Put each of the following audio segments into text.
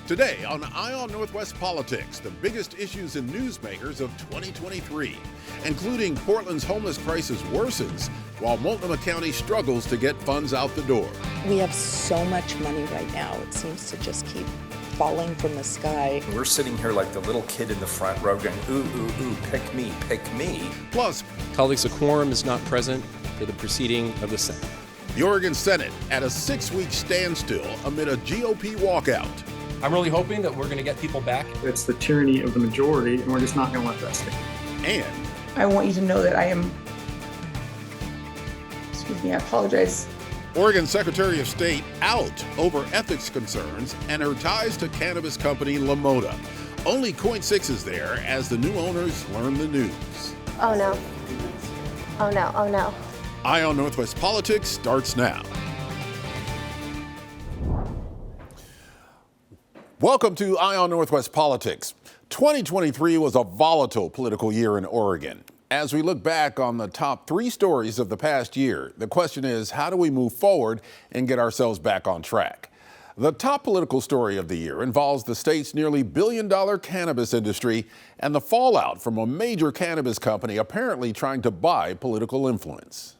Today on Eye on Northwest Politics, the biggest issues and newsmakers of 2023, including Portland's homeless crisis worsens while Multnomah County struggles to get funds out the door. We have so much money right now. It seems to just keep falling from the sky. We're sitting here like the little kid in the front row going, ooh, ooh, ooh, pick me, pick me. Plus, colleagues, a quorum is not present for the proceeding of the Senate. The Oregon Senate at a 6-week standstill amid a GOP walkout. I'm really hoping that we're going to get people back. It's the tyranny of the majority, and we're just not going to let that stand. And I want you to know that I apologize. Oregon Secretary of State out over ethics concerns and her ties to cannabis company Mota. Only Coin6 is there as the new owners learn the news. Oh no. Oh no, oh no. Eye on Northwest Politics starts now. Welcome to Eye on Northwest Politics. 2023 was a volatile political year in Oregon. As we look back on the top 3 stories of the past year, the question is, how do we move forward and get ourselves back on track? The top political story of the year involves the state's nearly billion-dollar cannabis industry and the fallout from a major cannabis company apparently trying to buy political influence.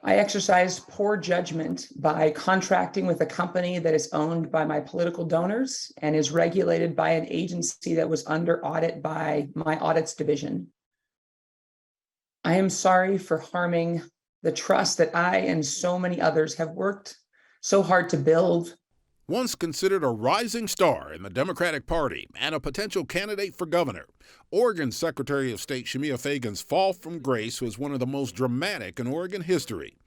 I exercised poor judgment by contracting with a company that is owned by my political donors and is regulated by an agency that was under audit by my audits division. I am sorry for harming the trust that I and so many others have worked so hard to build. Once considered a rising star in the Democratic Party and a potential candidate for governor, Oregon Secretary of State Shemia Fagan's fall from grace was one of the most dramatic in Oregon history.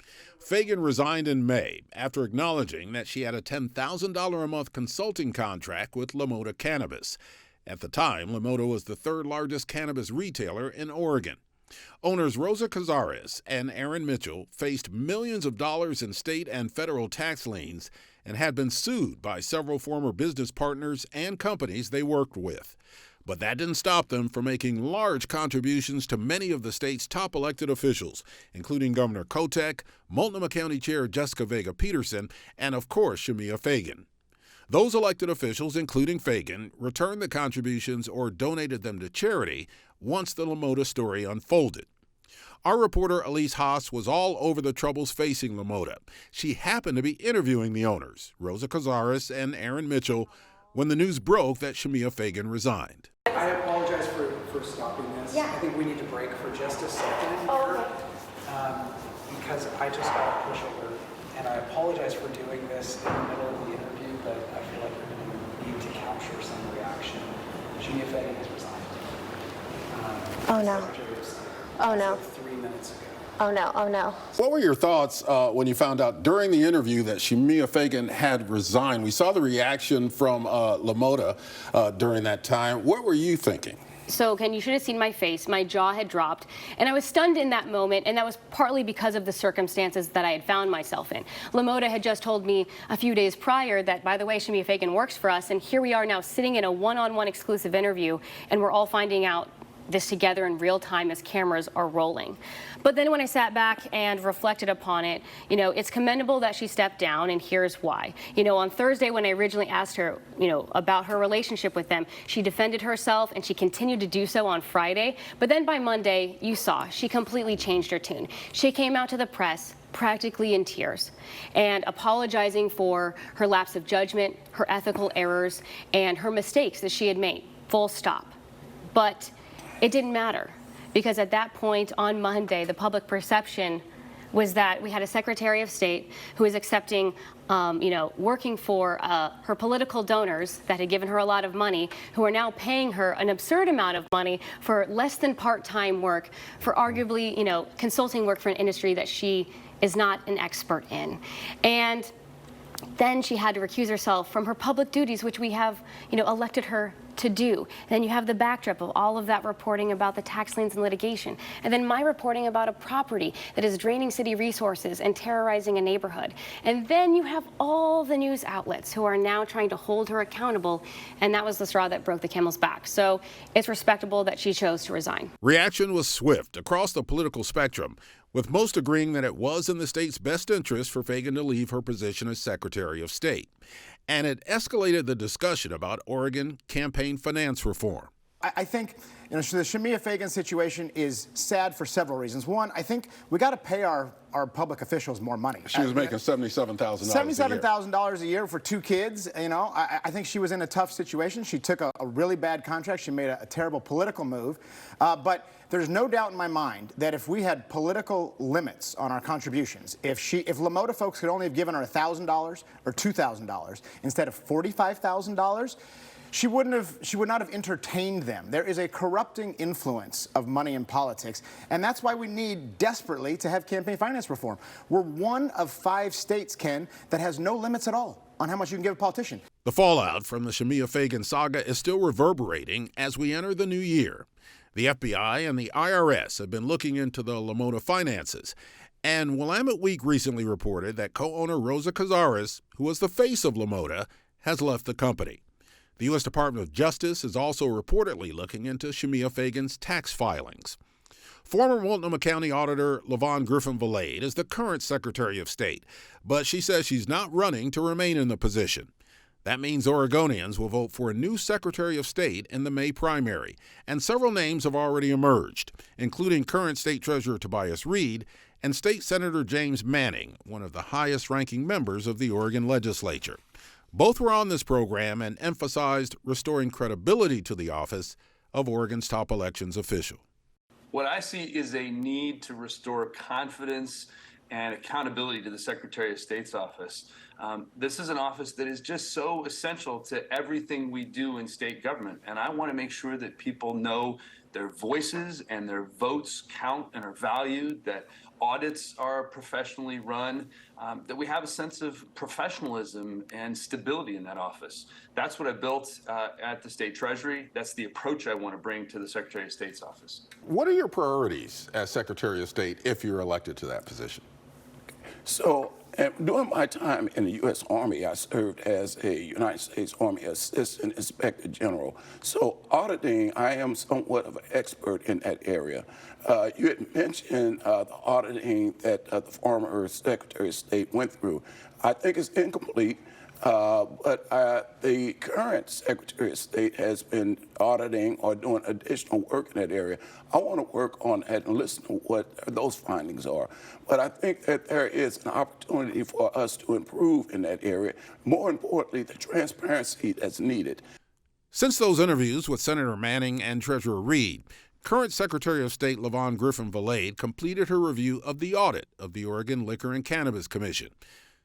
Fagan resigned in May after acknowledging that she had a $10,000 a month consulting contract with Mota Cannabis. At the time, Mota was the 3rd largest cannabis retailer in Oregon. Owners Rosa Cazares and Aaron Mitchell faced millions of dollars in state and federal tax liens and had been sued by several former business partners and companies they worked with. But that didn't stop them from making large contributions to many of the state's top elected officials, including Governor Kotek, Multnomah County Chair Jessica Vega Peterson, and of course Shemia Fagan. Those elected officials, including Fagan, returned the contributions or donated them to charity once the Mota story unfolded. Our reporter Elise Haas was all over the troubles facing Mota. She happened to be interviewing the owners, Rosa Cazares and Aaron Mitchell, when the news broke that Shemia Fagan resigned. I apologize for stopping this. Yeah. I think we need to break for just a second. Oh, because I just got a push alert, and I apologize for doing this in the middle of the interview, but I feel like we're going to need to capture some reaction. Shemia Fagan has resigned. Oh no. Oh no. 3 minutes ago. Oh no, oh no. What were your thoughts when you found out during the interview that Shemia Fagan had resigned? We saw the reaction from Mota during that time. What were you thinking? So, Ken, you should have seen my face. My jaw had dropped, and I was stunned in that moment, and that was partly because of the circumstances that I had found myself in. Mota had just told me a few days prior that, by the way, Shemia Fagan works for us, and here we are now sitting in a one-on-one exclusive interview, and we're all finding out this together in real time as cameras are rolling. But then when I sat back and reflected upon it, it's commendable that she stepped down, and here's why. On Thursday when I originally asked her, about her relationship with them, she defended herself and she continued to do so on Friday. But then by Monday, you saw, she completely changed her tune. She came out to the press practically in tears and apologizing for her lapse of judgment, her ethical errors, and her mistakes that she had made, full stop. But it didn't matter, because at that point on Monday, the public perception was that we had a Secretary of State who was accepting, working for her political donors that had given her a lot of money, who are now paying her an absurd amount of money for less than part-time work, for arguably, consulting work for an industry that she is not an expert in. And then she had to recuse herself from her public duties, which we have, elected her to do. Then you have the backdrop of all of that reporting about the tax liens and litigation. And then my reporting about a property that is draining city resources and terrorizing a neighborhood. And then you have all the news outlets who are now trying to hold her accountable. And that was the straw that broke the camel's back. So it's respectable that she chose to resign. Reaction was swift across the political spectrum, with most agreeing that it was in the state's best interest for Fagan to leave her position as Secretary of State. and it escalated the discussion about Oregon campaign finance reform. I think the Shemia Fagan situation is sad for several reasons. One, I think we got to pay our public officials more money. She was making $77,000 $77,000 a year for 2 kids. I think she was in a tough situation. She took a really bad contract. She made a terrible political move. But there's no doubt in my mind that if we had political limits on our contributions, if LaMota folks could only have given her $1,000 or $2,000 instead of $45,000, she would not have entertained them. There is a corrupting influence of money in politics, and that's why we need desperately to have campaign finance reform. We're one of 5 states, Ken, that has no limits at all on how much you can give a politician. The fallout from the Shemia Fagan saga is still reverberating as we enter the new year. The FBI and the IRS have been looking into the LaMota finances, and Willamette Week recently reported that co-owner Rosa Cazares, who was the face of LaMota, has left the company. The U.S. Department of Justice is also reportedly looking into Shemia Fagan's tax filings. Former Multnomah County Auditor LaVon Griffin-Valade is the current Secretary of State, but she says she's not running to remain in the position. That means Oregonians will vote for a new Secretary of State in the May primary, and several names have already emerged, including current State Treasurer Tobias Reed and State Senator James Manning, one of the highest-ranking members of the Oregon legislature. Both were on this program and emphasized restoring credibility to the office of Oregon's top elections official. What I see is a need to restore confidence and accountability to the Secretary of State's office. This is an office that is just so essential to everything we do in state government, and I want to make sure that people know their voices and their votes count and are valued, that audits are professionally run, that we have a sense of professionalism and stability in that office. That's what I built at the State Treasury. That's the approach I want to bring to the Secretary of State's office. What are your priorities as Secretary of State if you're elected to that position? So during my time in the U.S. Army, I served as a United States Army Assistant Inspector General. So auditing, I am somewhat of an expert in that area. You had mentioned the auditing that the former Secretary of State went through. I think it's incomplete. But the current Secretary of State has been auditing or doing additional work in that area. I want to work on that and listen to what those findings are. But I think that there is an opportunity for us to improve in that area. More importantly, the transparency that's needed. Since those interviews with Senator Manning and Treasurer Reed, current Secretary of State LaVon Griffin-Valade completed her review of the audit of the Oregon Liquor and Cannabis Commission.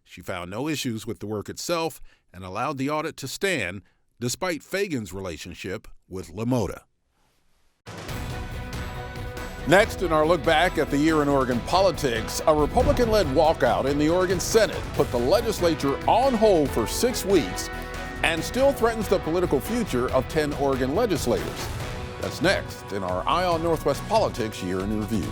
She found no issues with the work itself and allowed the audit to stand despite Fagan's relationship with LaMota. Next, in our look back at the year in Oregon politics, a Republican-led walkout in the Oregon Senate put the legislature on hold for 6 weeks and still threatens the political future of 10 Oregon legislators. That's next in our Eye on Northwest Politics Year in Review.